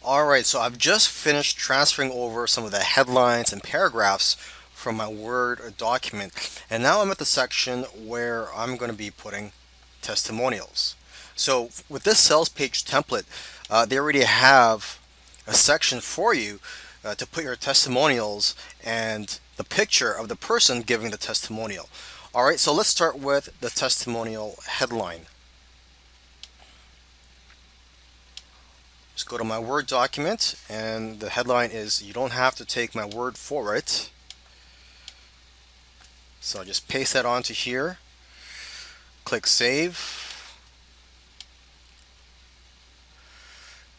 Alright, so I've just finished transferring over some of the headlines and paragraphs from my Word document, and now I'm at the section where I'm going to be putting testimonials. So with this sales page template, they already have a section for you to put your testimonials and the picture of the person giving the testimonial. Alright, so let's start with the testimonial headline. Just go to my Word document, and the headline is "You don't have to take my word for it." So I'll just paste that onto here, click Save,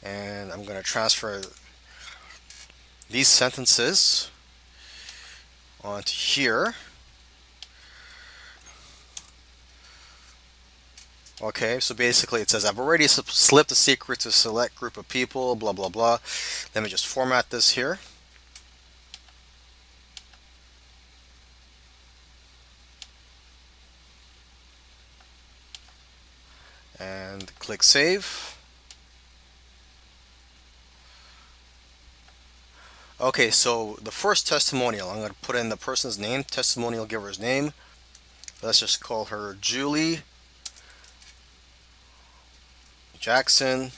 and I'm going to transfer these sentences onto here. Okay, so basically it says I've already slipped a secret to a select group of people, blah blah blah. Let me just format this here. And click Save. Okay, so the first testimonial, I'm going to put in the person's name, testimonial giver's name. Let's just call her Julie Jackson.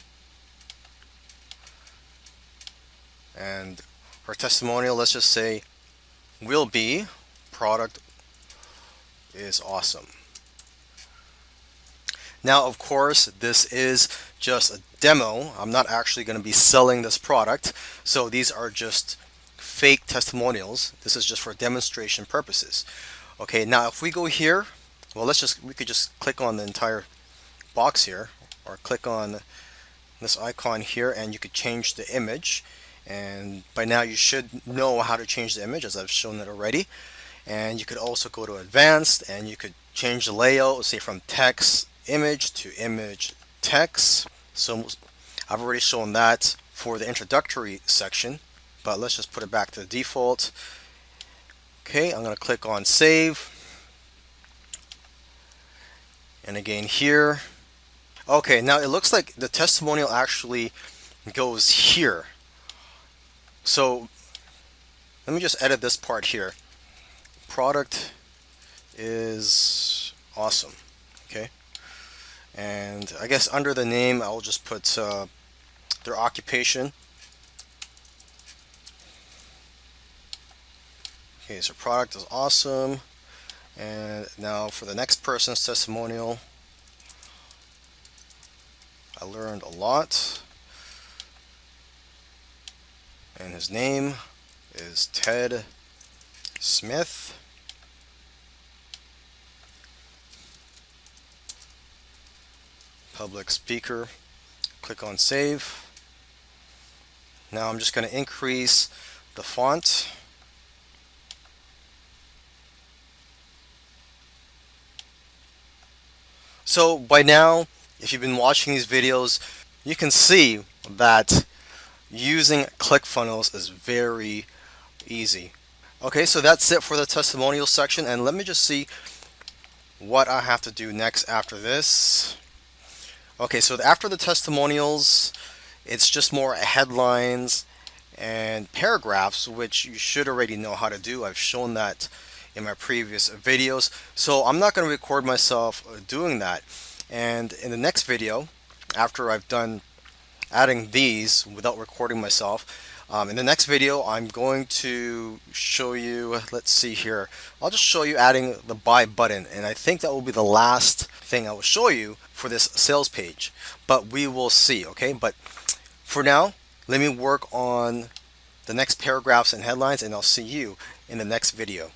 And her testimonial, let's just say, will be product is awesome. Now, of course, this is just a demo. I'm not actually going to be selling this product. So these are just fake testimonials. This is just for demonstration purposes. Okay, now if we go here, well, we could just click on the entire box here, or click on this icon here, and you could change the image. And by now you should know how to change the image, as I've shown it already. And you could also go to advanced, and you could change the layout, say from text image to image text. So I've already shown that for the introductory section, but let's just put it back to the default. Okay, I'm going to click on save, and again here. Okay, now it looks like the testimonial actually goes here. So let me just edit this part here. Product is awesome. Okay, and I guess under the name I'll just put their occupation. Okay, so product is awesome. And now for the next person's testimonial, I learned a lot, and his name is Ted Smith. Public speaker. Click on save. Now I'm just going to increase the font. So by now, if you've been watching these videos, you can see that using ClickFunnels is very easy. Okay, so that's it for the testimonial section, and let me just see what I have to do next after this. Okay, so after the testimonials, it's just more headlines and paragraphs, which you should already know how to do. I've shown that in my previous videos, so I'm not going to record myself doing that. And in the next video, after I've done adding these without recording myself, in the next video I'm going to show you, let's see here, I'll just show you adding the buy button, and I think that will be the last thing I will show you for this sales page, but we will see. Okay, but for now, let me work on the next paragraphs and headlines, and I'll see you in the next video.